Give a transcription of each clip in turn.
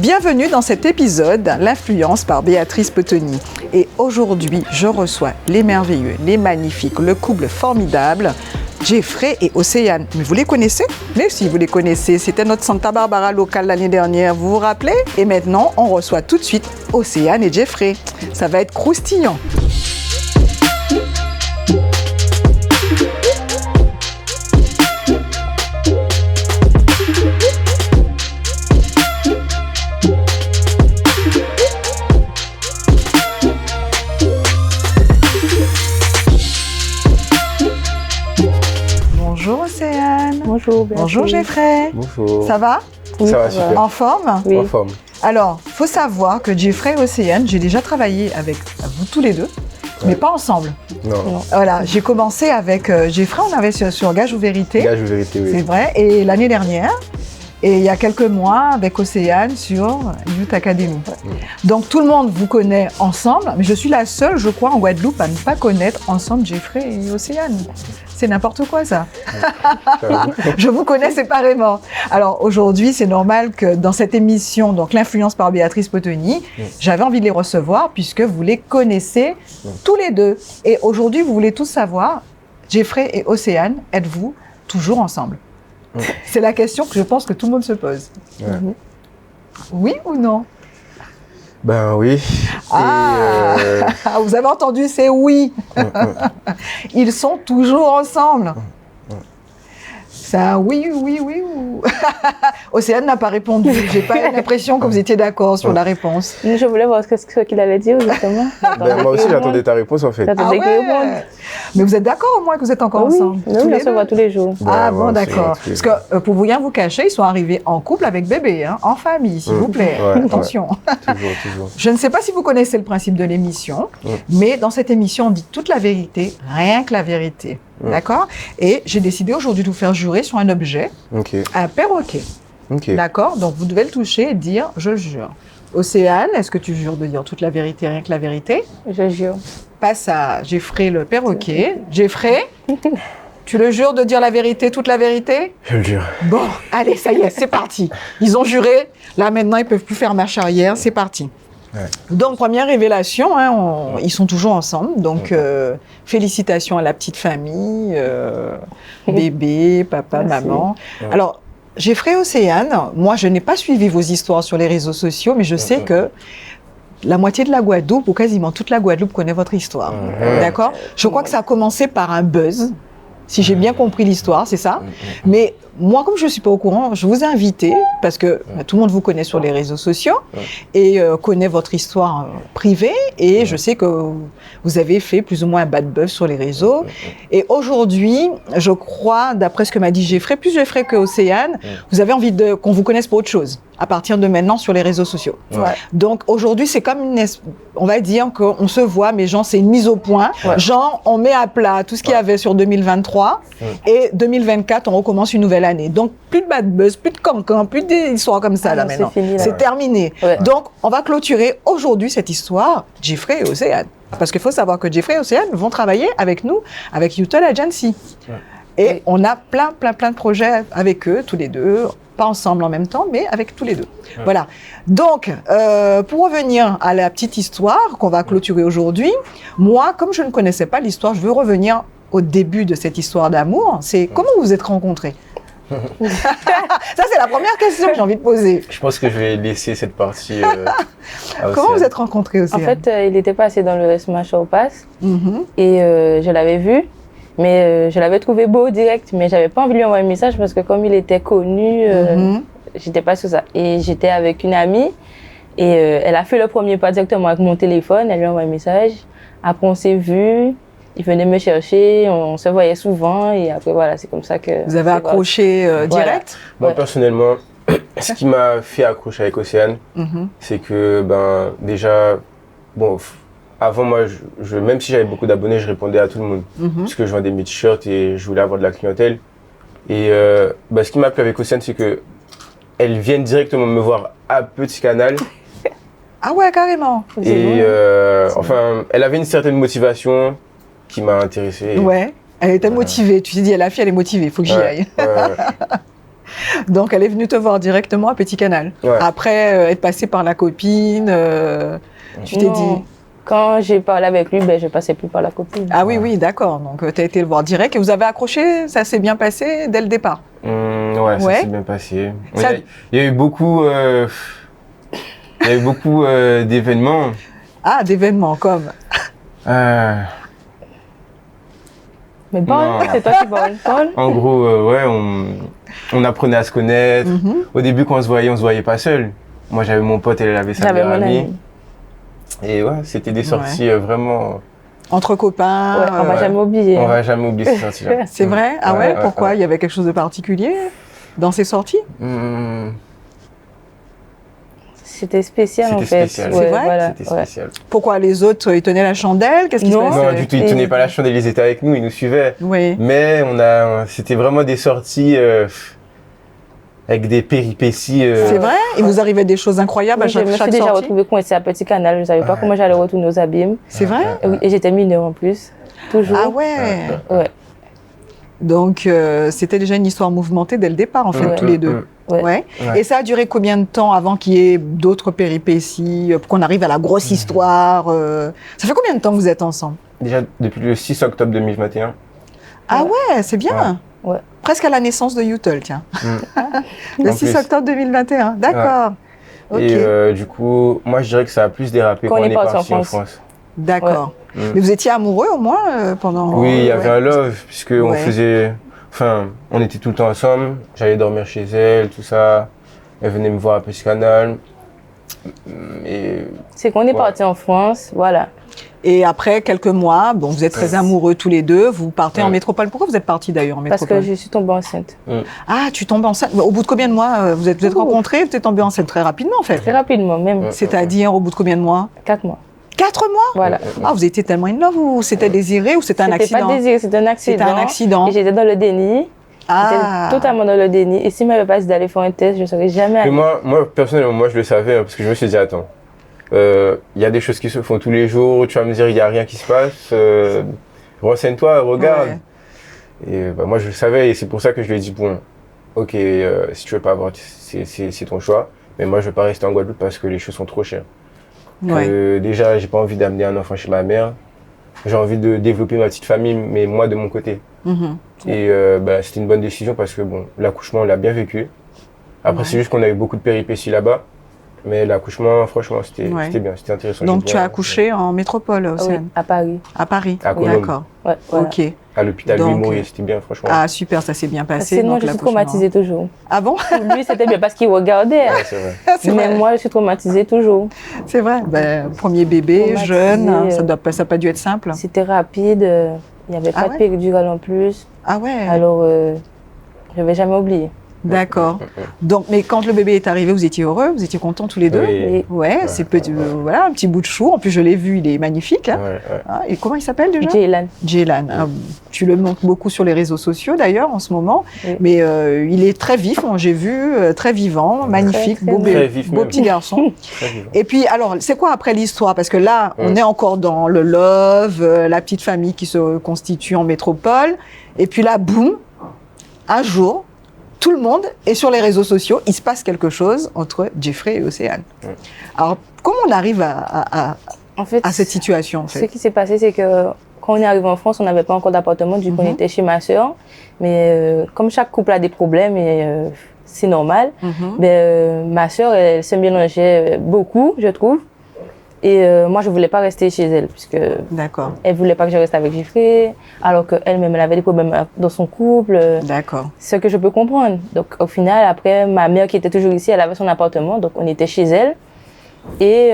Bienvenue dans cet épisode, l'influence par Béatrice Potoni. Et aujourd'hui, je reçois les merveilleux, les magnifiques, le couple formidable, Jeffrey et Océane. Mais vous les connaissez? Mais si vous les connaissez, c'était notre Santa Barbara locale l'année dernière, vous vous rappelez? Et maintenant, on reçoit tout de suite Océane et Jeffrey. Ça va être croustillant. Bonjour Océane. Bonjour Béatrice. Bonjour Jeffrey. Bonjour. Ça va? Oui, Ça va super. En forme? Oui. En forme. Alors, faut savoir que Jeffrey et Océane, j'ai déjà travaillé avec vous tous les deux, mais pas ensemble. Non. Voilà, j'ai commencé avec Jeffrey, on avait sur Gage ou Vérité, Gage ou vérité, oui. c'est vrai, et l'année dernière, et il y a quelques mois avec Océane sur Youth Academy. Donc tout le monde vous connaît ensemble, mais je suis la seule, je crois, en Guadeloupe à ne pas connaître ensemble Jeffrey et Océane. C'est n'importe quoi ça. Je vous connais séparément. Alors aujourd'hui, c'est normal que dans cette émission, donc l'influence par Béatrice Potoni, j'avais envie de les recevoir puisque vous les connaissez tous les deux. Et aujourd'hui, vous voulez tous savoir, Jeffrey et Océane, êtes-vous toujours ensemble? C'est la question que je pense que tout le monde se pose. Ouais. Oui ou non? Ben oui. Ah, vous avez entendu, c'est oui. Ils sont toujours ensemble. C'est un oui ou... Océane n'a pas répondu. J'ai pas eu l'impression que vous étiez d'accord sur la réponse. Je voulais voir ce qu'il allait dire justement. Ben, moi aussi, j'attendais ta réponse en fait. J'attendais qu'il réponde. Mais vous êtes d'accord au moins que vous êtes encore Oui, ensemble? nous, on se voit tous les jours. Ah Ben, bon, ouais, d'accord. c'est Parce que pour vous rien vous cacher, ils sont arrivés en couple avec bébé, hein, en famille, s'il vous plaît. Ouais, Attention. Toujours. Je ne sais pas si vous connaissez le principe de l'émission, mais dans cette émission, on dit toute la vérité, rien que la vérité. D'accord? Et j'ai décidé aujourd'hui de vous faire jurer sur un objet, Ok. un perroquet. D'accord? Donc vous devez le toucher et dire « je le jure ». Océane, est-ce que tu jures de dire toute la vérité, rien que la vérité? Je jure. Passe à Jeffrey le perroquet. Jeffrey, tu le jures de dire la vérité, toute la vérité? Je le jure. Bon, allez, ça y est, c'est parti. Ils ont juré. Là, maintenant, ils ne peuvent plus faire marche arrière. C'est parti. Ouais. Donc, première révélation, hein, ils sont toujours ensemble. Donc, félicitations à la petite famille, bébé, papa, Merci. maman. Ouais. Alors, Jeffrey, Océane, moi, je n'ai pas suivi vos histoires sur les réseaux sociaux, mais je sais que la moitié de la Guadeloupe, ou quasiment toute la Guadeloupe, connaît votre histoire. D'accord? Je crois que ça a commencé par un buzz. Si j'ai bien compris l'histoire, c'est ça. Mais moi, comme je ne suis pas au courant, je vous ai invité, parce que tout le monde vous connaît sur les réseaux sociaux et connaît votre histoire privée. Et je sais que vous avez fait plus ou moins un bad buzz sur les réseaux. Et aujourd'hui, je crois, d'après ce que m'a dit Jeffrey, plus Jeffrey que Océane, vous avez envie qu'on vous connaisse pour autre chose, à partir de maintenant sur les réseaux sociaux. Ouais. Donc aujourd'hui, c'est comme on va dire qu'on se voit, mais genre, c'est une mise au point. Genre, on met à plat tout ce qu'il y avait sur 2023 et 2024, on recommence une nouvelle année. Donc, plus de bad buzz, plus de cancan, plus d'histoires comme ça là C'est maintenant. fini, là. C'est terminé. Ouais. Donc, on va clôturer aujourd'hui cette histoire, Jeffrey et Océane. Parce qu'il faut savoir que Jeffrey et Océane vont travailler avec nous, avec Youtel Agency. Et on a plein de projets avec eux, tous les deux. Pas ensemble en même temps, mais avec tous les deux. Voilà. Donc, pour revenir à la petite histoire qu'on va clôturer aujourd'hui, moi, comme je ne connaissais pas l'histoire, je veux revenir au début de cette histoire d'amour. C'est comment vous vous êtes rencontrés? Ça, c'est la première question que j'ai envie de poser. Je pense que je vais laisser cette partie à Comment Océane. vous êtes rencontrés aussi? En fait, il était passé dans le Smash Or Pass et je l'avais vu, mais je l'avais trouvé beau direct, mais j'avais pas envie de lui envoyer un message parce que comme il était connu, j'étais pas sur ça. Et j'étais avec une amie et elle a fait le premier pas directement avec mon téléphone, elle lui a envoyé un message. Après, on s'est vus. Il venait me chercher, on se voyait souvent et après voilà, c'est comme ça que... Vous avez accroché direct? Moi, personnellement, ce qui m'a fait accrocher avec Océane, c'est que, déjà, avant moi, même si j'avais beaucoup d'abonnés, je répondais à tout le monde. Parce que je vendais mes t-shirts et je voulais avoir de la clientèle. Et ce qui m'a plu avec Océane, c'est que elle vient directement me voir à Petit Canal. Ah ouais, carrément. Et elle avait une certaine motivation qui m'a intéressé. Ouais, elle était motivée. Tu t'es dit, la fille, elle est motivée, il faut que j'y aille. Donc, elle est venue te voir directement à Petit Canal. Ouais. Après être passée par la copine, tu t'es Non. dit... Quand j'ai parlé avec lui, ben, je passais plus par la copine. Ah oui, oui, d'accord. Donc, tu as été le voir direct et vous avez accroché, ça s'est bien passé dès le départ. Ouais, ça Ouais. s'est bien passé. Ça- Il y a eu beaucoup, d'événements. Ah, d'événements comme... Mais bon, Non. c'est toi qui parles. Paul. En gros, ouais, on apprenait à se connaître. Au début, quand on se voyait pas seul. Moi, j'avais mon pote, elle avait sa J'avais meilleure mon amie. ami. Et ouais, c'était des sorties vraiment... Entre copains. Ouais, on va jamais oublier. On va jamais oublier ces sorties-là. C'est vrai? Ah ouais? Ouais, Pourquoi? ouais. Il y avait quelque chose de particulier dans ces sorties? C'était spécial en C'était fait. spécial. Ouais, C'est vrai? voilà, C'était ouais. spécial. Pourquoi les autres, ils tenaient la chandelle? Qu'est-ce qui se Non. passait? Non, du tout, ils tenaient pas la chandelle, ils étaient avec nous, ils nous suivaient. Oui. Mais c'était vraiment des sorties avec des péripéties. C'est vrai? Il vous arrivait des choses incroyables à Oui, je me suis chaque déjà sortie? retrouvée coincée à Petit Canal. Je ne savais pas comment j'allais retourner aux abîmes. C'est vrai? Oui, et j'étais mineure en plus. Toujours. Ah ouais. Ouais. Donc, c'était déjà une histoire mouvementée dès le départ, en fait, Ouais. tous les deux. Ouais. Ouais. Ouais. Et ça a duré combien de temps avant qu'il y ait d'autres péripéties, pour qu'on arrive à la grosse histoire Ça fait combien de temps que vous êtes ensemble? Déjà depuis le 6 octobre 2021. Ah ouais, c'est bien. Ouais. Presque à la naissance de Youtel, tiens. Le En 6 plus. octobre 2021. D'accord. Ok. Et du coup, moi je dirais que ça a plus dérapé Quand quand on on est est parti parti en en France. France. D'accord. Ouais. Mais vous étiez amoureux au moins pendant... Oui, il y avait ouais. un love, puisque on Ouais. faisait. Enfin, on était tout le temps ensemble. J'allais dormir chez elle, tout ça. Elle venait me voir à Petit Canal. Et C'est qu'on est Ouais. parti en France, voilà. Et après quelques mois, bon, vous êtes très amoureux tous les deux, vous partez en Ouais. métropole. Pourquoi vous êtes partis d'ailleurs en Parce métropole? que je suis tombée enceinte. Ah, tu tombes enceinte. Au bout de combien de mois vous êtes rencontrés, vous êtes tombé enceinte très rapidement en fait. Très rapidement, même. Ouais. C'est-à-dire au bout de combien de mois? 4 mois. 4 mois? Voilà. Ah, vous étiez tellement in love ou c'était désiré ou c'était un C'était accident? pas désiré, c'était un accident. C'était un accident. Et j'étais dans le déni. Ah. J'étais totalement dans le déni. Et s'il ne m'avait pas dit d'aller faire un test, je ne serais jamais Mais allée. moi, personnellement, moi je le savais, hein, parce que je me suis dit, attends, il y a des choses qui se font tous les jours, tu vas me dire, il n'y a rien qui se passe, renseigne-toi, regarde. Ouais. Et moi je le savais, et c'est pour ça que je lui ai dit, bon, ok, si tu veux pas avoir, c'est ton choix, mais moi je veux pas rester en Guadeloupe parce que les choses sont trop chères. Ouais. Déjà, j'ai pas envie d'amener un enfant chez ma mère, j'ai envie de développer ma petite famille, mais moi de mon côté. Mhm. Et c'était une bonne décision parce que bon, l'accouchement, on l'a bien vécu. Après, c'est juste qu'on a eu beaucoup de péripéties là-bas. Mais l'accouchement, franchement, c'était bien, c'était intéressant. Donc J'ai tu bien- as accouché en métropole, Ah oui, Océane? à Paris. À Paris? À Colombes. D'accord. Ouais, voilà. Ok. À l'hôpital Donc, Louis-Maurier, c'était bien, franchement. Ah super, ça s'est bien passé. Sinon, donc, je suis l'accouchement. traumatisée toujours. Ah bon? Lui, c'était bien parce qu'il regardait. Ouais, c'est vrai. C'est Mais vrai. moi, je suis traumatisée toujours. C'est vrai. Ben, premier bébé, Traumatisée, jeune, hein, ça n'a pas dû être simple. C'était rapide. Il n'y avait Ah pas ouais? de péridurale en plus. Ah ouais. Alors, je ne vais jamais oublier. D'accord. Donc, mais quand le bébé est arrivé, vous étiez heureux, vous étiez contents tous les deux. Oui. Et Ouais, c'est petit, voilà, un petit bout de chou. En plus, je l'ai vu, il est magnifique. Hein. Ouais, ouais. Ah, et comment il s'appelle déjà? Jaylan. Jaylan. Ah, tu le montres beaucoup sur les réseaux sociaux d'ailleurs en ce moment, Oui. mais il est très vif, hein, j'ai vu, très vivant, magnifique, très beau, vif. Très vif beau même. petit garçon. Très vivant. Et puis alors, c'est quoi après l'histoire? Parce que là, on Ouais. est encore dans le love, la petite famille qui se constitue en métropole, et puis là, boum, un jour, tout le monde est sur les réseaux sociaux, il se passe quelque chose entre Jeffrey et Océane. Ouais. Alors, comment on arrive En fait, à cette situation en ce fait? qui s'est passé, c'est que quand on est arrivé en France, on n'avait pas encore d'appartement, du coup, on était chez ma sœur. Mais comme chaque couple a des problèmes, et c'est normal, ma sœur, elle se mélangeait beaucoup, je trouve. Et moi, je ne voulais pas rester chez elle, puisque D'accord, elle ne voulait pas que je reste avec Jeffrey, alors qu'elle-même, elle avait des problèmes dans son couple. d'accord. Ce que je peux comprendre. Donc, au final, après, ma mère qui était toujours ici, elle avait son appartement, donc on était chez elle. Et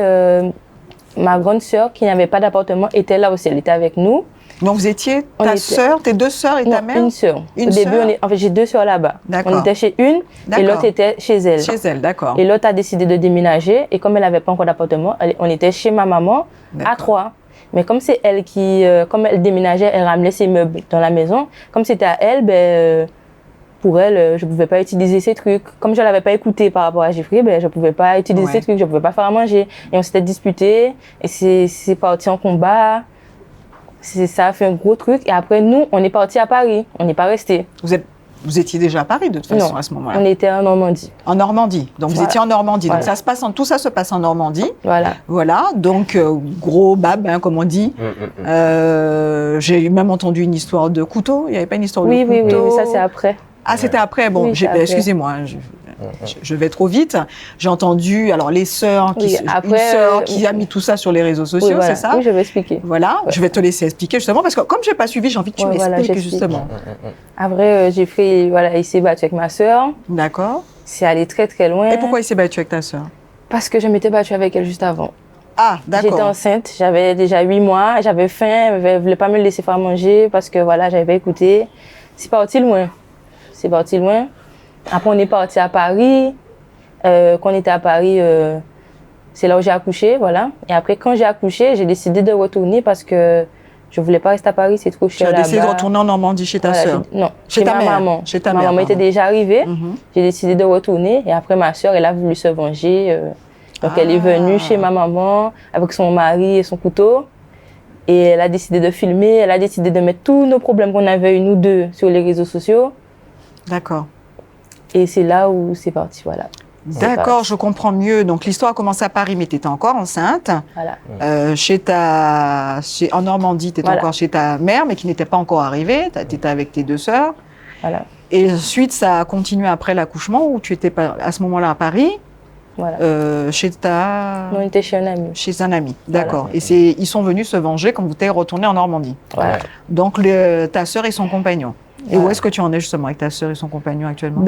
ma grande sœur, qui n'avait pas d'appartement, était là aussi, elle était avec nous. Donc vous étiez On ta était- sœur, tes deux sœurs et ta Non, mère une sœur. Une Au début, sœur? en fait, j'ai deux sœurs là-bas. D'accord. On était chez une et D'accord. l'autre était chez elle. chez elle, d'accord. Et l'autre a décidé de déménager. Et comme elle n'avait pas encore d'appartement, on était chez ma maman à D'accord. 3. Mais comme c'est elle qui, comme elle déménageait, elle ramenait ses meubles dans la maison. Comme c'était à elle, pour elle, je ne pouvais pas utiliser ces trucs. Comme je ne l'avais pas écouté par rapport à Jeffrey, je ne pouvais pas utiliser Ouais. ces trucs, je ne pouvais pas faire à manger. Et on s'était disputé et c'est parti en combat. Ça a fait un gros truc. Et après, nous, on est partis à Paris. On n'est pas restés. Vous êtes Vous étiez déjà à Paris de toute façon à ce moment-là. On était en Normandie. En Normandie. Donc vous étiez en Normandie. Voilà. Donc tout ça se passe en Normandie. Voilà. Voilà. Donc gros bab, hein, comme on dit. J'ai même entendu une histoire de couteau. Il n'y avait pas une histoire de couteau. Oui, mais ça c'est après. Ah, c'était après. Bon, Oui, excusez-moi. Je vais trop vite. J'ai entendu, alors les sœurs, une sœur qui a mis tout ça sur les réseaux sociaux, voilà. c'est ça? Oui, je vais expliquer. Voilà, je vais te laisser expliquer justement, parce que comme je n'ai pas suivi, j'ai envie que tu m'expliques justement. Après, il s'est battu avec ma sœur. D'accord. C'est allé très très loin. Et pourquoi il s'est battu avec ta sœur? Parce que je m'étais battue avec elle juste avant. Ah, d'accord. J'étais enceinte, j'avais déjà 8 mois, j'avais faim, elle ne voulait pas me laisser faire manger parce que voilà, j'avais pas écouté. C'est parti loin. Après, on est parti à Paris. Quand on était à Paris, c'est là où j'ai accouché, voilà. Et après, quand j'ai accouché, j'ai décidé de retourner parce que je voulais pas rester à Paris, c'est trop cher là-bas. Tu as décidé de retourner en Normandie chez ta sœur? Non, chez ma maman. Chez ta mère. Ma maman était déjà arrivée. J'ai décidé de retourner. Et après, ma sœur, elle a voulu se venger. Donc, elle est venue chez ma maman avec son mari et son couteau. Et elle a décidé de filmer. Elle a décidé de mettre tous nos problèmes qu'on avait eu, nous deux, sur les réseaux sociaux. D'accord. Et c'est là où c'est parti, voilà. D'accord, je comprends mieux. Donc l'histoire a commencé à Paris, mais tu étais encore enceinte. Voilà. En Normandie, tu étais encore chez ta mère, mais qui n'était pas encore arrivée. Tu étais avec tes 2 sœurs. Voilà. Et ensuite, ça a continué après l'accouchement, où tu étais à ce moment-là à Paris. Voilà. Chez ta... On était chez un ami. Chez un ami, d'accord. Voilà. Et ils sont venus se venger quand vous êtes retourné en Normandie. Voilà. Donc ta sœur et son compagnon. Et où est-ce que tu en es justement avec ta sœur et son compagnon actuellement?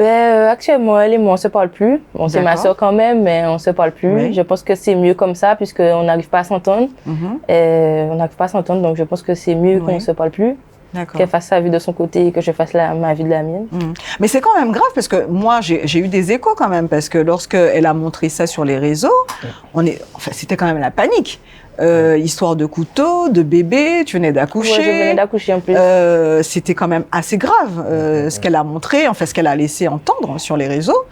Actuellement, elle et moi, on ne se parle plus. Bon, c'est ma sœur quand même, mais on ne se parle plus. Oui. Je pense que c'est mieux comme ça, puisqu'on n'arrive pas à s'entendre. On n'arrive pas à s'entendre, donc je pense que c'est mieux qu'on ne se parle plus. Qu'elle fasse sa vie de son côté et que je fasse ma vie de la mienne. Mais c'est quand même grave, parce que moi, j'ai eu des échos quand même, parce que lorsqu'elle a montré ça sur les réseaux, c'était quand même la panique. Histoire de couteau, de bébé, tu venais d'accoucher. Ouais, je venais d'accoucher en plus. C'était quand même assez grave ce qu'elle a montré, enfin ce qu'elle a laissé entendre sur les réseaux.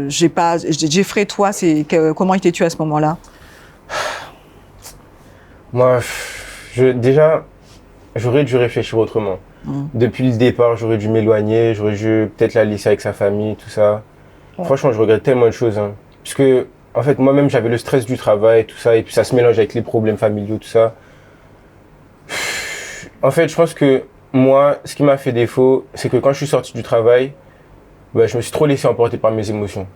Jeffrey, toi, comment étais-tu à ce moment-là? Moi, déjà, j'aurais dû réfléchir autrement. Depuis le départ, j'aurais dû m'éloigner, j'aurais dû peut-être la laisser avec sa famille, tout ça. Franchement, je regrette tellement de choses. Hein. Parce que en fait, moi-même, j'avais le stress du travail, tout ça, et puis ça se mélange avec les problèmes familiaux, tout ça. En fait, je pense que moi, ce qui m'a fait défaut, c'est que quand je suis sorti du travail, je me suis trop laissé emporter par mes émotions.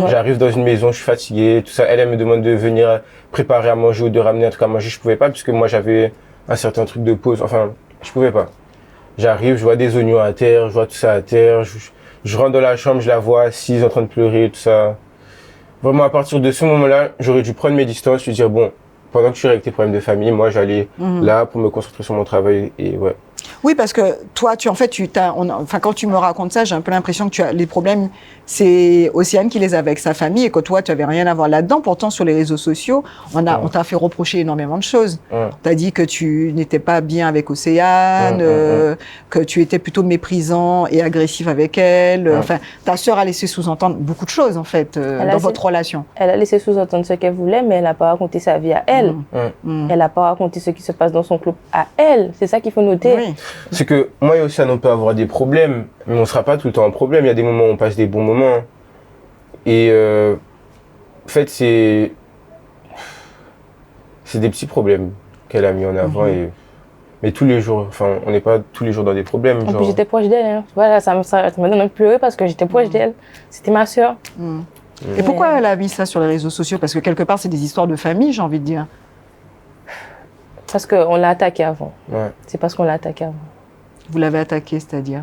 J'arrive dans une maison, je suis fatigué, tout ça. Elle me demande de venir préparer à manger ou de ramener un truc à manger. Je pouvais pas, puisque moi, j'avais un certain truc de pause. Enfin, je pouvais pas. J'arrive, je vois des oignons à terre, je vois tout ça à terre. Je rentre dans la chambre, je la vois assise, en train de pleurer, tout ça. Vraiment, à partir de ce moment-là, j'aurais dû prendre mes distances, lui dire, bon, pendant que tu règles tes problèmes de famille, moi, j'allais là pour me concentrer sur mon travail et ouais. Oui, parce que toi, quand tu me racontes ça, j'ai un peu l'impression que les problèmes, c'est Océane qui les avait avec sa famille et que toi, tu n'avais rien à voir là-dedans. Pourtant, sur les réseaux sociaux, on t'a fait reprocher énormément de choses. Tu as dit que tu n'étais pas bien avec Océane, que tu étais plutôt méprisant et agressif avec elle. Enfin, ta sœur a laissé sous-entendre beaucoup de choses, en fait, dans votre relation. Elle a laissé sous-entendre ce qu'elle voulait, mais elle n'a pas raconté sa vie à elle. Elle n'a pas raconté ce qui se passe dans son couple à elle. C'est ça qu'il faut noter. Oui. C'est que moi et Océane, on peut avoir des problèmes, mais on ne sera pas tout le temps en problème. Il y a des moments où on passe des bons moments. Et en fait, c'est des petits problèmes qu'elle a mis en avant. Mais tous les jours, enfin, on n'est pas tous les jours dans des problèmes. En plus, j'étais proche d'elle. Hein. Voilà, ça me donne envie de pleurer parce que j'étais proche d'elle. C'était ma sœur. Et pourquoi elle a mis ça sur les réseaux sociaux? Parce que quelque part, c'est des histoires de famille, j'ai envie de dire. Parce qu'on l'a attaqué avant. Ouais. C'est parce qu'on l'a attaqué avant. Vous l'avez attaqué, c'est-à-dire?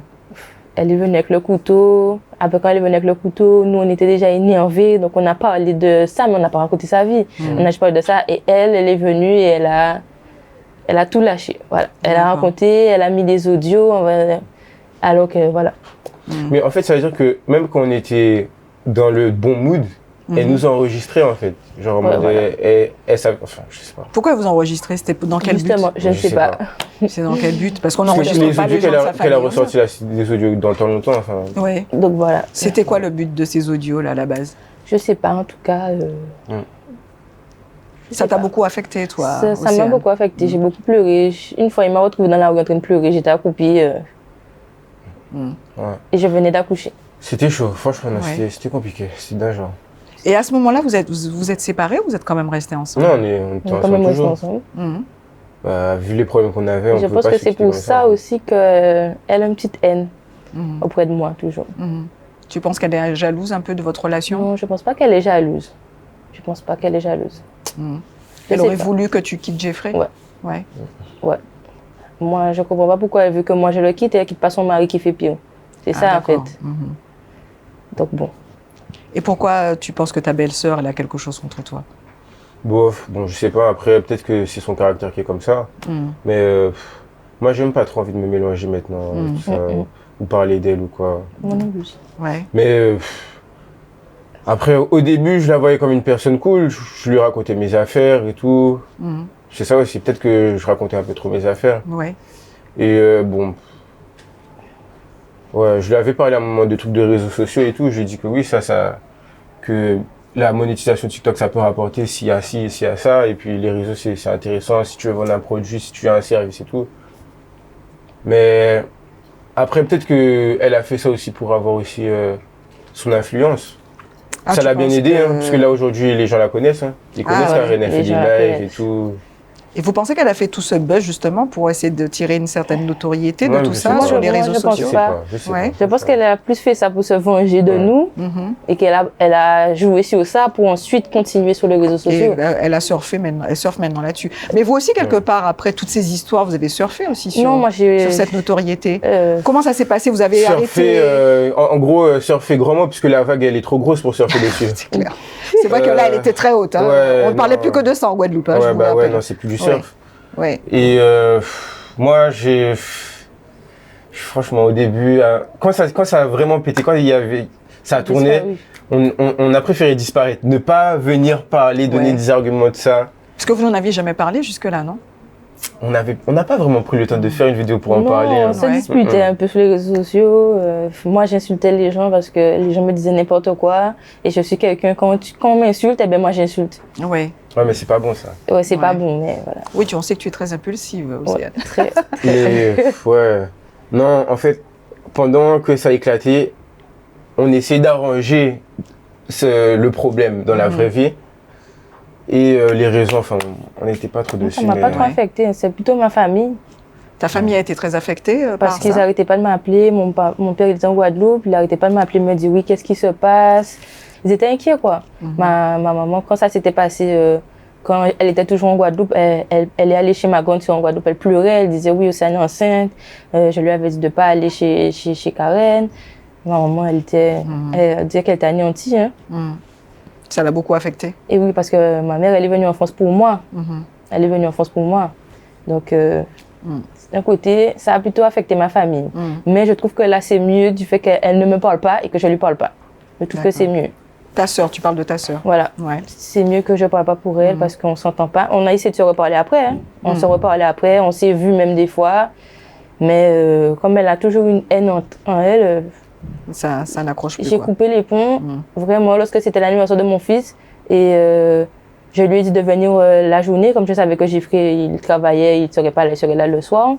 Elle est venue avec le couteau. Après, quand elle est venue avec le couteau, nous, on était déjà énervés. Donc, on a parlé de ça, mais on n'a pas raconté sa vie. On a juste parlé de ça. Et elle est venue et elle a tout lâché. Voilà. Elle a raconté, elle a mis des audios. Alors que, voilà. Mais en fait, ça veut dire que même quand on était dans le bon mood, elle nous a enregistré en fait. Genre en mode, elle savait, enfin, je sais pas. Pourquoi vous enregistrez? C'était dans quel but? Justement, je ne sais pas. C'est dans quel but? Parce qu'on Parce enregistre les pas audios les gens de sa famille. qu'elle a ressortis là, c'est des audios dans le temps longtemps. Enfin. Oui. Donc voilà. C'était quoi le but de ces audios là à la base? Je sais pas, en tout cas. Ça t'a beaucoup affecté, toi? Ça m'a beaucoup affecté. J'ai beaucoup pleuré. Une fois, il m'a retrouvée dans la rue en train de pleurer. J'étais accroupie. Ouais. Et je venais d'accoucher. C'était chaud, franchement, Ouais. c'était compliqué, c'était dangereux. Et à ce moment-là, vous êtes séparés ou vous êtes quand même restés ensemble? Non, on était On est quand ensemble même restés toujours. ensemble. Bah, vu les problèmes qu'on avait, on Je pouvait pense pas que se c'est quitter pour comme ça aussi qu'elle a une petite haine Mhm. auprès de moi, toujours. Mhm. Tu penses qu'elle est jalouse un peu de votre relation? Non, je pense pas qu'elle est jalouse. Je pense pas qu'elle est jalouse. Mhm. Je Elle sais aurait pas. voulu que tu quittes Jeffrey? Ouais. Ouais. Ouais. Moi, je comprends pas pourquoi elle veut que moi je le quitte et elle quitte pas son mari qui fait pire. C'est ça, en fait. d'accord. Mhm. Donc bon. Et pourquoi tu penses que ta belle-sœur, elle a quelque chose contre toi? Bof, bon, je sais pas, après, peut-être que c'est son caractère qui est comme ça. Mhm. Mais moi, j'ai même pas trop envie de me mélanger maintenant, tout ça, ou parler d'elle ou quoi. Mon plus. Ouais. Mais après, au début, je la voyais comme une personne cool, je lui racontais mes affaires et tout. Mhm. C'est ça aussi, peut-être que je racontais un peu trop mes affaires. Ouais. Et bon, ouais, je lui avais parlé à un moment de trucs de réseaux sociaux et tout, je lui ai dit que oui, que la monétisation TikTok, ça peut rapporter s'il y a ci, s'il y a ça, et puis les réseaux, c'est intéressant, si tu veux vendre un produit, si tu as un service et tout. Mais après, peut-être qu'elle a fait ça aussi pour avoir aussi son influence. Ah, ça tu l'a bien penses aidé, que- parce que là aujourd'hui, les gens la connaissent. Hein. Ils connaissent ouais, la reine, elle fait les des gens la lives et connaissent. tout. Et vous pensez qu'elle a fait tout ce buzz justement pour essayer de tirer une certaine notoriété de Ouais, tout je sais ça pas. sur les Moi, réseaux je pense Je sociaux? sais pas. pas, je sais Ouais. pas. Je pense qu'elle a plus fait ça pour se venger de Ouais. nous Mhm. et elle a joué sur ça pour ensuite continuer sur les réseaux Et sociaux. elle a surfé maintenant, elle surfe maintenant là-dessus. Mais vous aussi, quelque part, après toutes ces histoires, vous avez surfé aussi sur, Non, moi, sur cette notoriété. Comment ça s'est passé? Vous avez Surfer, arrêté? en gros, surfer grand mot, puisque la vague, elle est trop grosse pour surfer dessus. C'est clair. C'est vrai que là, elle était très haute. Hein. ouais, On ne parlait non. plus que de ça en Guadeloupe, hein, je Ouais, vous bah ouais, rappelle. non, c'est plus du surf. Ouais. Et moi, franchement, au début, quand ça a vraiment pété, quand ça a tourné, on a préféré disparaître. Ne pas venir parler, donner Ouais. des arguments de ça. Parce que vous n'en aviez jamais parlé jusque-là, non? On n'a pas vraiment pris le temps de faire une vidéo pour en parler. Non, Hein. on se Ouais. disputait un peu sur les réseaux sociaux. Moi, j'insultais les gens parce que les gens me disaient n'importe quoi. Et je suis quelqu'un, quand on m'insulte, eh ben moi, j'insulte. Oui. Ouais, mais c'est pas bon ça. Ouais, c'est pas Ouais. bon, mais voilà. Oui, on sait que tu es très impulsive aussi. Ouais, très. Mais, ouais. Non, en fait, pendant que ça a éclaté, on essayait d'arranger le problème dans la vraie vie. Et les raisons, enfin, on n'était pas trop dessus. Ça m'a pas trop ouais. affecté. C'est plutôt ma famille. Ta famille a été très affectée Parce par qu'ils ça? n'arrêtaient pas de m'appeler. Mon père il était en Guadeloupe. Il n'arrêtait pas de m'appeler, me dire oui, qu'est-ce qui se passe. Ils étaient inquiets, quoi. Ma maman, quand ça s'était passé, quand elle était toujours en Guadeloupe, elle est allée chez ma grande sœur en Guadeloupe. Elle pleurait. Elle disait oui, Océane est enceinte. Je lui avais dit de ne pas aller chez Karen. Ma maman, elle disait qu'elle était anéantie. Hein. Ça l'a beaucoup affecté. Et oui, parce que ma mère, elle est venue en France pour moi. Mhm. Elle est venue en France pour moi. Donc, d'un côté, ça a plutôt affecté ma famille. Mais je trouve que là, c'est mieux du fait qu'elle ne me parle pas et que je ne lui parle pas. Je trouve que c'est mieux. Ta sœur, tu parles de ta sœur. Voilà. Ouais. C'est mieux que je ne parle pas pour elle parce qu'on ne s'entend pas. On a essayé de se reparler après. Hein. On se reparlait après. On s'est vu même des fois. Mais comme elle a toujours une haine en elle, Ça n'accroche plus. j'ai quoi. coupé les ponts. Vraiment, lorsque c'était l'anniversaire de mon fils. Et je lui ai dit de venir la journée. Comme je savais que Jeffrey, il travaillait, il ne serait pas là, il serait là le soir.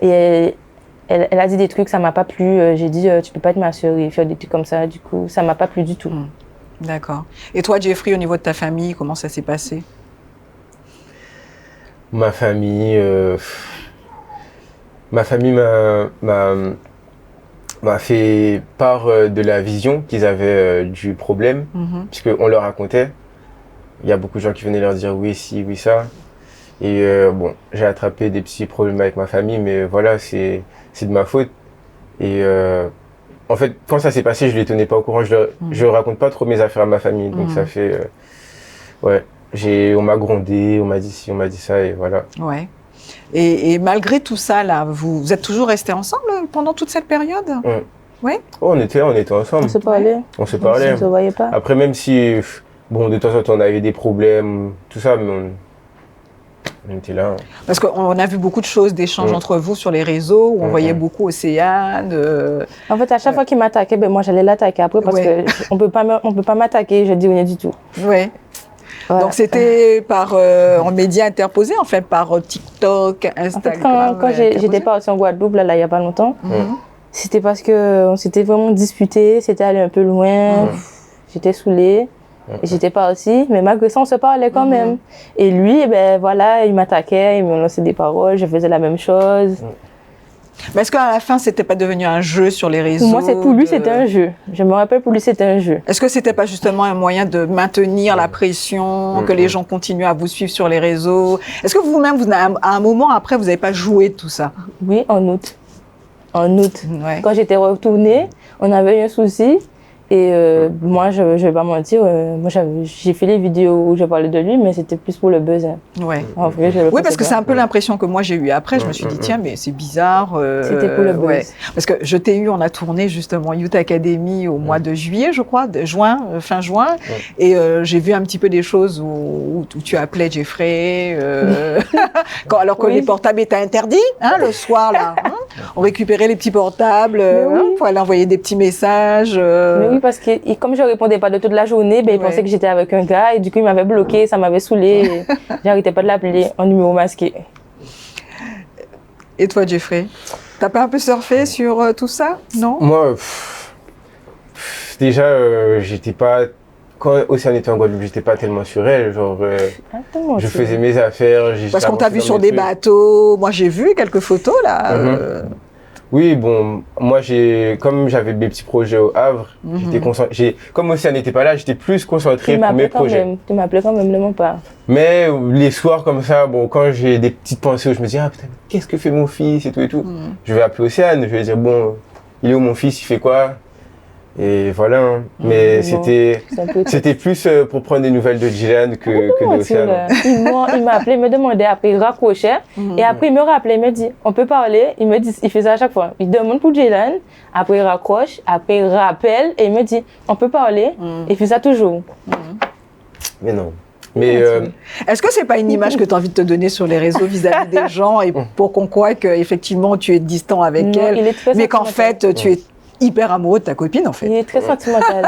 Et elle a dit des trucs, ça ne m'a pas plu. J'ai dit, tu ne peux pas être ma soeur et faire des trucs comme ça. Du coup, ça ne m'a pas plu du tout. D'accord. Et toi, Jeffrey, au niveau de ta famille, comment ça s'est passé? Ma famille m'a fait part de la vision qu'ils avaient du problème, puisqu'on leur racontait. Il y a beaucoup de gens qui venaient leur dire oui, si, oui, ça. Et bon, j'ai attrapé des petits problèmes avec ma famille, mais voilà, c'est de ma faute. Et en fait, quand ça s'est passé, je les tenais pas au courant. Je raconte pas trop mes affaires à ma famille, donc ça fait... ouais, on m'a grondé, on m'a dit ci, on m'a dit ça, et voilà. Ouais. Et malgré tout ça, là, vous êtes toujours restés ensemble pendant toute cette période? Ouais. Oh, on était ensemble. On se parlait. On se parlait. On ne se voyait pas. Après, même si, bon, de temps en temps, on avait des problèmes, tout ça, mais on était là. Parce qu'on a vu beaucoup de choses, d'échanges entre vous sur les réseaux, où on voyait beaucoup Océane. En fait, à chaque fois qu'il m'attaquait, ben, moi, j'allais l'attaquer après parce qu'on ne peut pas m'attaquer, je dis rien du tout. Ouais. Voilà. Donc c'était par en médias interposés, en fait, par TikTok, Instagram. En fait, quand j'étais partie en Guadeloupe, là, il n'y a pas longtemps, c'était parce qu'on s'était vraiment disputé, c'était allé un peu loin, j'étais saoulée. Et j'étais partie, mais malgré ça, on se parlait quand même. Et lui, eh ben voilà, il m'attaquait, il me lançait des paroles, je faisais la même chose. Mais est-ce qu'à la fin, c'était pas devenu un jeu sur les réseaux? Pour lui, c'était un jeu. Je me rappelle, pour lui, c'était un jeu. Est-ce que c'était pas justement un moyen de maintenir la pression, que les gens continuent à vous suivre sur les réseaux? Est-ce que vous-même, à un moment après, vous n'avez pas joué de tout ça? Oui, en août. En août. Ouais. Quand j'étais retournée, on avait eu un souci. Et moi, je vais pas mentir, moi j'ai fait les vidéos où je parlais de lui, mais c'était plus pour le buzz. Ouais. En vrai, Oui, parce que c'est un peu l'impression que moi j'ai eue après. Je me suis dit, tiens, mais c'est bizarre. C'était pour le buzz. Ouais. Parce que je t'ai eu, on a tourné justement Youth Academy au mois de juillet, je crois, fin juin. Et j'ai vu un petit peu des choses où tu appelais Jeffrey, alors que les portables étaient interdits, hein, le soir, là. Hein, on récupérait les petits portables, pour aller envoyer des petits messages. Mais oui, parce que comme je répondais pas de toute la journée, ben, il pensait que j'étais avec un gars et du coup il m'avait bloqué, ça m'avait saoulée. J'arrêtais pas de l'appeler en numéro masqué. Et toi, Jeffrey, t'as pas un peu surfé sur tout ça, non? Moi, déjà, j'étais pas... Quand Océane était en Guadeloupe, j'étais pas tellement sur elle. Genre, je faisais mes affaires. Parce qu'on t'a vu sur des bateaux. Moi, j'ai vu quelques photos, là. Oui, bon, moi, comme j'avais mes petits projets au Havre, j'étais concentré. Comme Océane n'était pas là, j'étais plus concentré pour mes projets. Tu m'appelais quand même, ne mens pas. Mais les soirs comme ça, bon, quand j'ai des petites pensées où je me dis, ah putain, qu'est-ce que fait mon fils et tout, je vais appeler Océane, je vais dire, bon, il est où mon fils, il fait quoi? Et voilà, hein. Mais c'était plus pour prendre des nouvelles de Dylan que d'Océane. Il m'a appelé, il me demandait, après il raccrochait, et après il me rappelait, il me dit, on peut parler, il faisait à chaque fois, il demande pour Dylan, après il raccroche, après il rappelle, et il me dit, on peut parler, et il fait ça toujours. Mais non. Mais est-ce que c'est pas une image que tu as envie de te donner sur les réseaux vis-à-vis des gens et pour qu'on croie qu'effectivement tu es distant avec elle, mais qu'en fait tu es hyper amoureux de ta copine en fait? Il est très sentimental.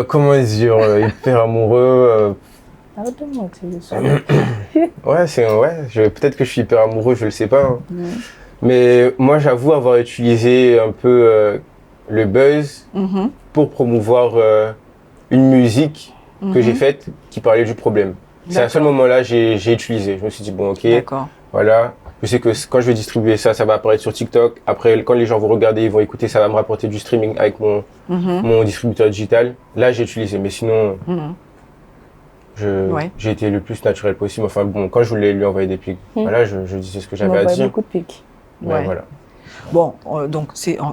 Comment dire, hyper amoureux. Arrête de mentir. Peut-être que je suis hyper amoureux, je le sais pas. Hein. Mais moi j'avoue avoir utilisé un peu le buzz pour promouvoir une musique que j'ai faite qui parlait du problème. C'est à ce moment-là j'ai utilisé. Je me suis dit bon ok, voilà. Je sais que quand je vais distribuer ça, ça va apparaître sur TikTok. Après, quand les gens vont regarder, ils vont écouter, ça va me rapporter du streaming avec mon distributeur digital. Là, j'ai utilisé, mais sinon, j'ai été le plus naturel possible. Enfin bon, quand je voulais lui envoyer des pics, voilà, je disais ce que j'avais à dire. Beaucoup de pics. Voilà. Bon, donc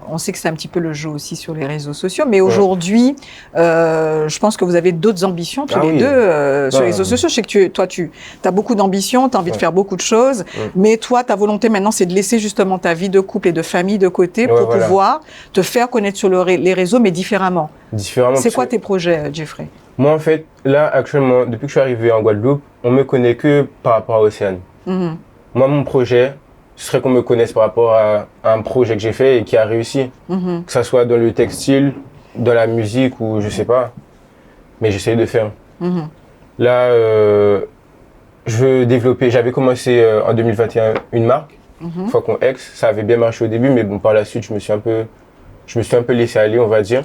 on sait que c'est un petit peu le jeu aussi sur les réseaux sociaux, mais aujourd'hui, je pense que vous avez d'autres ambitions tous les deux sur les réseaux sociaux. Je sais que toi, tu as beaucoup d'ambitions, tu as envie de faire beaucoup de choses, mais toi, ta volonté maintenant, c'est de laisser justement ta vie de couple et de famille de côté pour pouvoir te faire connaître sur les réseaux, mais différemment. C'est quoi tes projets, Jeffrey? Moi, en fait, là, actuellement, depuis que je suis arrivé en Guadeloupe, on me connaît que par rapport à Océane. Moi, mon projet, ce serait qu'on me connaisse par rapport à un projet que j'ai fait et qui a réussi. Que ça soit dans le textile, dans la musique ou je sais pas. Mais j'essaye de faire. Là, je veux développer. J'avais commencé en 2021 une marque, Faucon X. Ça avait bien marché au début, mais bon, par la suite, je me suis un peu laissé aller, on va dire.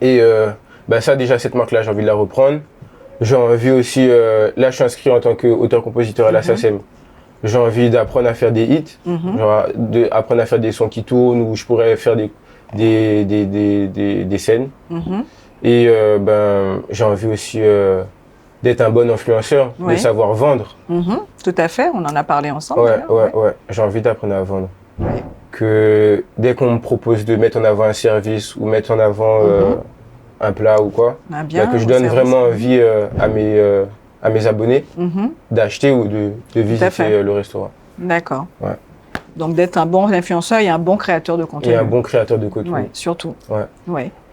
Et ça, déjà, cette marque-là, j'ai envie de la reprendre. J'ai envie aussi, là, je suis inscrit en tant qu'auteur-compositeur à la SACEM. J'ai envie d'apprendre à faire des hits, apprendre à faire des sons qui tournent, où je pourrais faire des scènes. Et j'ai envie aussi d'être un bon influenceur, de savoir vendre. Tout à fait, on en a parlé ensemble. Ouais. J'ai envie d'apprendre à vendre. Que dès qu'on me propose de mettre en avant un service ou mettre en avant un plat ou quoi, que je donne vraiment envie à mes abonnés d'acheter ou de visiter le restaurant. D'accord. Donc d'être un bon influenceur et un bon créateur de contenu. Et un bon créateur de contenu. Surtout.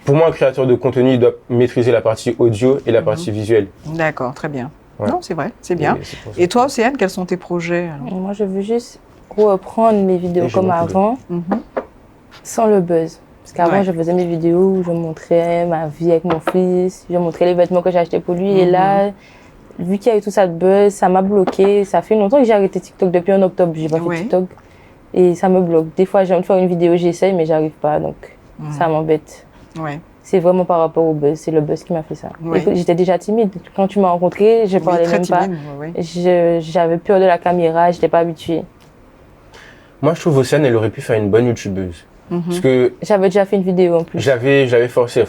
Pour moi, un créateur de contenu, il doit maîtriser la partie audio et la partie visuelle. D'accord, très bien. Non, c'est vrai, c'est bien. Et toi, Océane, quels sont tes projets alors? Moi, je veux juste reprendre mes vidéos comme avant, sans le buzz. Parce qu'avant, je faisais mes vidéos où je montrais ma vie avec mon fils, je montrais les vêtements que j'ai achetés pour lui. Et là, vu qu'il y a eu tout ça de buzz, ça m'a bloqué. Ça fait longtemps que j'ai arrêté TikTok. Depuis en octobre, j'ai pas fait TikTok. Et ça me bloque. Des fois, j'ai envie de faire une vidéo, j'essaye, mais j'arrive pas. Donc, ça m'embête. Ouais. C'est vraiment par rapport au buzz. C'est le buzz qui m'a fait ça. Ouais. J'étais déjà timide. Quand tu m'as rencontrée, je parlais même pas. J'avais peur de la caméra, j'étais pas habituée. Moi, je trouve Océane, elle aurait pu faire une bonne youtubeuse. Parce que j'avais déjà fait une vidéo en plus. J'avais forcé.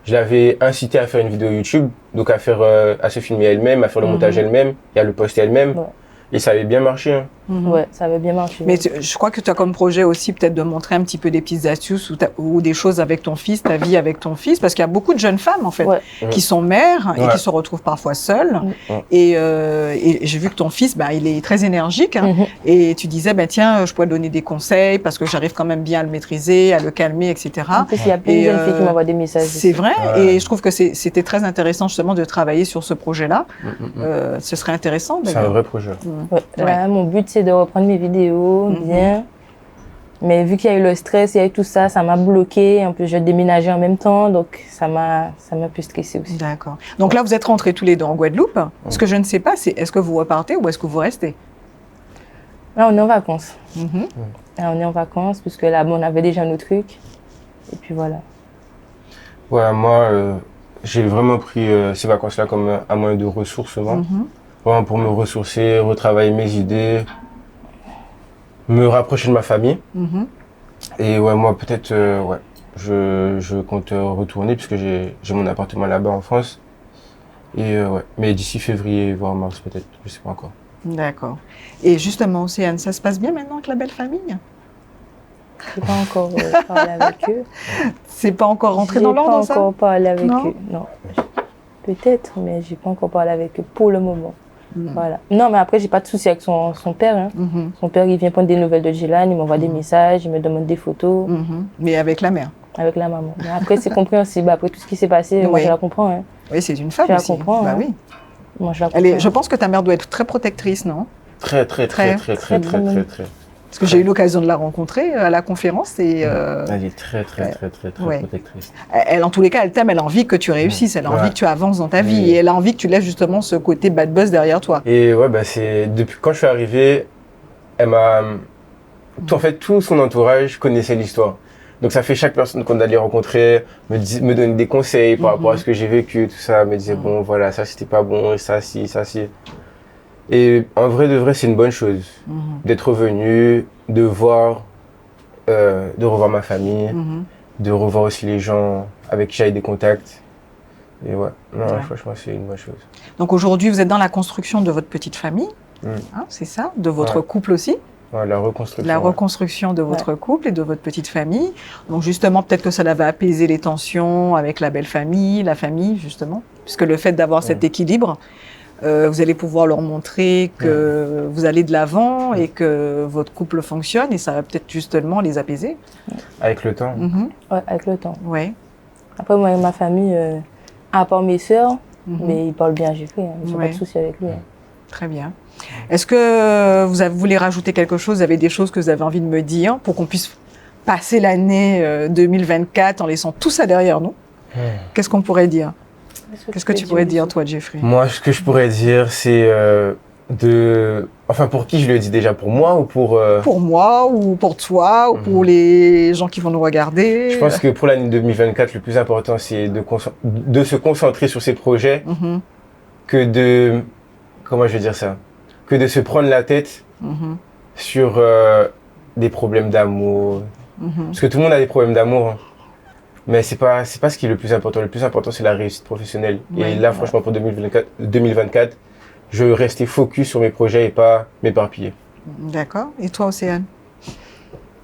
Je l'avais incité à faire une vidéo YouTube, donc à se filmer elle-même, à faire le montage elle-même et à le poster elle-même. Ouais. Et ça avait bien marché. Hein. Ouais, ça avait bien marché. Mais je crois que tu as comme projet aussi peut-être de montrer un petit peu des petites astuces ou des choses avec ton fils, ta vie avec ton fils, parce qu'il y a beaucoup de jeunes femmes en fait qui sont mères et qui se retrouvent parfois seules. Et j'ai vu que ton fils, il est très énergique et tu disais, tiens, je pourrais donner des conseils parce que j'arrive quand même bien à le maîtriser, à le calmer, etc. En plus, il y a plein de jeunes filles qui m'envoient des messages. C'est vrai, et je trouve que c'était très intéressant justement de travailler sur ce projet-là. Ce serait intéressant. C'est un vrai projet. Là, mon but, c'est de reprendre mes vidéos bien. Mais vu qu'il y a eu le stress, il y a eu tout ça, ça m'a bloqué. En plus, je déménageais en même temps, donc ça m'a un peu stressé aussi. D'accord. Donc là, vous êtes rentrés tous les deux en Guadeloupe. Ce que je ne sais pas, c'est est-ce que vous repartez ou est-ce que vous restez? Là, on est en vacances. Là, on est en vacances, puisque là, on avait déjà nos trucs. Et puis voilà. Ouais, moi, j'ai vraiment pris ces vacances-là comme un moyen de ressourcement. Vraiment pour me ressourcer, retravailler mes idées, me rapprocher de ma famille. Et ouais, moi peut-être, je compte retourner puisque j'ai mon appartement là-bas en France. Et mais d'ici février, voire mars peut-être, je sais pas encore. D'accord. Et justement, Océane, ça se passe bien maintenant avec la belle famille? Je n'ai pas encore parlé avec eux. C'est pas encore rentré dans l'ordre, ça? J'ai pas encore parlé avec eux, non. Peut-être, mais j'ai pas encore parlé avec eux pour le moment. Voilà. Non, mais après, j'ai pas de souci avec son père. Hein. Son père, il vient prendre des nouvelles de Dylan, il m'envoie des messages, il me demande des photos. Mais avec la mère? Avec la maman. Mais après, c'est compréhensible. Après tout ce qui s'est passé, moi, je la comprends. Hein. Oui, c'est une femme aussi. Je la comprends. Bah oui. Moi, je la comprends. Je pense que ta mère doit être très protectrice, non? Très. Parce que j'ai eu l'occasion de la rencontrer à la conférence et elle est très protectrice. Elle, en tous les cas, elle t'aime, elle a envie que tu réussisses, elle a envie que tu avances dans ta vie et elle a envie que tu laisses justement ce côté bad buzz derrière toi. Et ouais, c'est depuis quand je suis arrivé, elle m'a en fait tout son entourage connaissait l'histoire. Donc ça fait chaque personne qu'on allait rencontrer me donner des conseils par rapport à ce que j'ai vécu, tout ça, me disait bon voilà, ça c'était pas bon, et ça si. Et en vrai de vrai, c'est une bonne chose d'être revenu, de revoir ma famille, de revoir aussi les gens avec qui j'avais des contacts. Et franchement, c'est une bonne chose. Donc aujourd'hui, vous êtes dans la construction de votre petite famille, c'est ça? De votre couple aussi? Ouais, la reconstruction. La reconstruction de votre couple et de votre petite famille. Donc justement, peut-être que ça va apaiser les tensions avec la belle famille, la famille justement, puisque le fait d'avoir cet équilibre, vous allez pouvoir leur montrer que vous allez de l'avant et que votre couple fonctionne et ça va peut-être justement les apaiser. Avec le temps. Ouais, avec le temps. Ouais. Après, moi, ma famille, à part mes sœurs, mais ils parlent bien Jeffrey, hein, ils n'ont pas de soucis avec lui. Hein. Très bien. Est-ce que vous voulez rajouter quelque chose? Vous avez des choses que vous avez envie de me dire pour qu'on puisse passer l'année 2024 en laissant tout ça derrière nous? Qu'est-ce qu'on pourrait dire? Qu'est-ce que tu pourrais dire, toi, Jeffrey? Moi, ce que je pourrais dire, c'est Enfin, pour qui je le dis déjà? Pour moi ou pour... Pour moi ou pour toi ou pour les gens qui vont nous regarder? Je pense que pour l'année 2024, le plus important, c'est de se concentrer sur ces projets que de... Comment je vais dire ça? Que de se prendre la tête sur des problèmes d'amour. Parce que tout le monde a des problèmes d'amour. Hein. Mais c'est pas ce qui est le plus important. Le plus important, c'est la réussite professionnelle. Et là, franchement, pour 2024, je vais rester focus sur mes projets et pas m'éparpiller. D'accord. Et toi, Océane?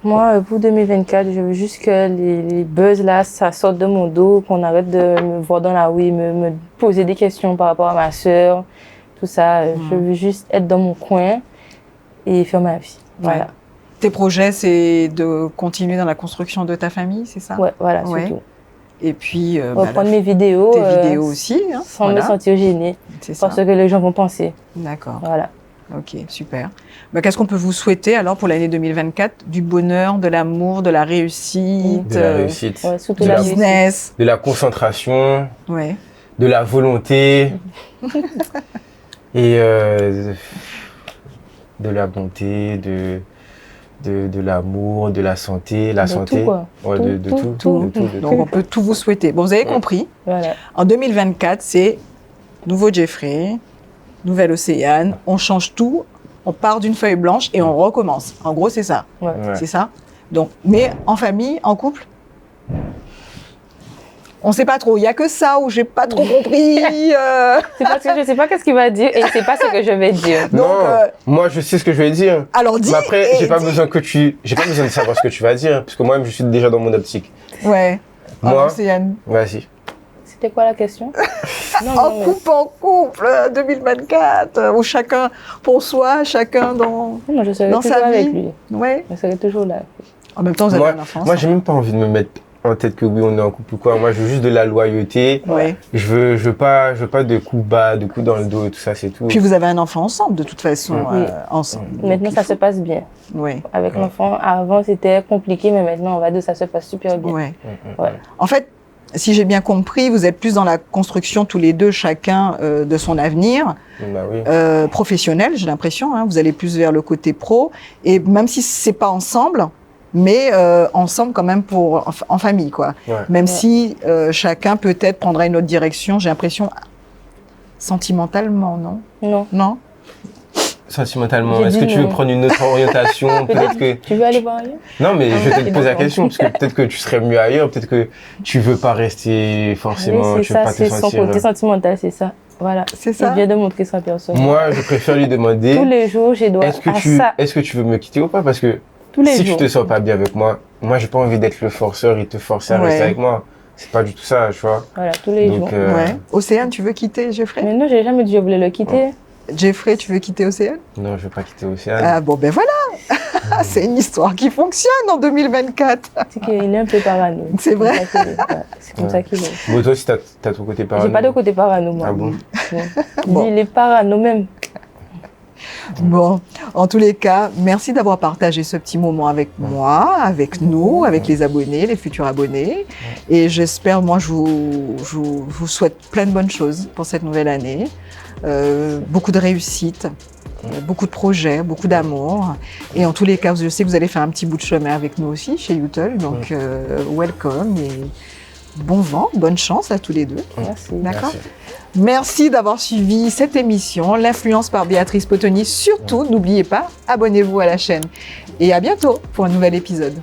Moi, pour 2024, je veux juste que les buzz là, ça sorte de mon dos, qu'on arrête de me voir dans la rue, me poser des questions par rapport à ma sœur, tout ça. Je veux juste être dans mon coin et faire ma vie. Voilà. Tes projets, c'est de continuer dans la construction de ta famille, c'est ça? Ouais, voilà, surtout. Et puis... reprendre mes vidéos. Tes vidéos aussi. Hein, sans me sentir gênée. C'est ça. Parce que les gens vont penser. D'accord. Voilà. Ok, super. Qu'est-ce qu'on peut vous souhaiter alors pour l'année 2024? Du bonheur, de l'amour, de la réussite, de la réussite, ouais, du business, de la concentration, de la volonté et de la bonté, de l'amour, de la santé, la santé. Tout, quoi. Ouais, de tout. Tout. Donc on peut tout vous souhaiter. Bon, vous avez compris. Voilà. En 2024, c'est nouveau Jeffrey, nouvelle Océane. On change tout. On part d'une feuille blanche et on recommence. En gros, c'est ça. Ouais. Ouais. C'est ça. Donc, mais en famille, en couple, on sait pas trop. Il y a que ça où j'ai pas trop compris. C'est parce que je sais pas qu'est-ce qu'il va dire et c'est pas ce que je vais dire. Donc, Non, moi je sais ce que je vais dire. Alors dis. Mais après, j'ai pas dis. besoin de savoir ce que tu vas dire, parce que moi-même je suis déjà dans mon optique. Ouais. Moi, Océane. vas-y. C'était quoi la question? En couple, 2024, où chacun pour soi, chacun dans. Non, je serai Dans toujours sa avec vie. lui. Ouais. Je serai toujours là. En même temps, vous avez un enfant. Moi, j'ai même pas envie de me mettre en tête que oui, on est en couple ou quoi. Moi, je veux juste de la loyauté. Ouais. Je veux pas de coups bas, de coups dans le dos, tout ça, c'est tout. Puis vous avez un enfant ensemble, de toute façon, Oui. ensemble. Maintenant, Donc, ça il se passe bien. faut- Ouais. Avec l'enfant, avant, c'était compliqué, mais maintenant, on va dire ça se passe super bien. Ouais. Ouais. En fait, si j'ai bien compris, vous êtes plus dans la construction tous les deux, chacun de son avenir Bah oui. professionnel, j'ai l'impression. Hein, vous allez plus vers le côté pro, et même si c'est pas ensemble, mais ensemble quand même pour en famille, quoi. Ouais. Même si chacun peut-être prendra une autre direction, j'ai l'impression sentimentalement, non? Non. Non? Sentimentalement, J'ai est-ce que dit tu veux non. prendre une autre orientation? Peut-être que. Tu veux aller voir ailleurs? Non, mais je vais te poser la d'accord. question, parce que peut-être que tu serais mieux ailleurs, peut-être que tu veux pas rester forcément, Oui, tu c'est veux ça, pas te c'est son sentir. côté sentimental, c'est ça. Voilà. C'est ça? Il vient de montrer sa personne. Moi, je préfère lui demander. Tous les jours, je dois Est-ce que à ça. tu veux me quitter ou pas? Parce que Tous les si jours. tu te sens pas bien avec moi, j'ai pas envie d'être le forceur et te forcer à Ouais. rester avec moi. C'est pas du tout ça, tu vois. Voilà, tous les jours. Donc, Ouais. Océane, tu veux quitter Jeffrey? Mais non, j'ai jamais dit que je voulais le quitter. Jeffrey, tu veux quitter Océane? non, je veux pas quitter Océane. Ah bon, ben voilà. C'est une histoire qui fonctionne en 2024. C'est qu'il est un peu parano. C'est vrai? comme ça qu'il est. Ouais, c'est comme ça qu'il est. Bon, toi aussi, t'as ton côté parano. J'ai pas de côté parano, moi. Ah bon? Non. Bon. Lui, il est parano même. Bon, en tous les cas, merci d'avoir partagé ce petit moment avec moi, avec nous, avec les abonnés, les futurs abonnés. Et j'espère, moi, je vous souhaite plein de bonnes choses pour cette nouvelle année. Beaucoup de réussite, beaucoup de projets, beaucoup d'amour. Et en tous les cas, je sais que vous allez faire un petit bout de chemin avec nous aussi chez Youtel. Donc, welcome et bon vent, bonne chance à tous les deux. Merci. D'accord? Merci. Merci d'avoir suivi cette émission, L'influence par Béatrice Potoni. Surtout, n'oubliez pas, abonnez-vous à la chaîne. Et à bientôt pour un nouvel épisode.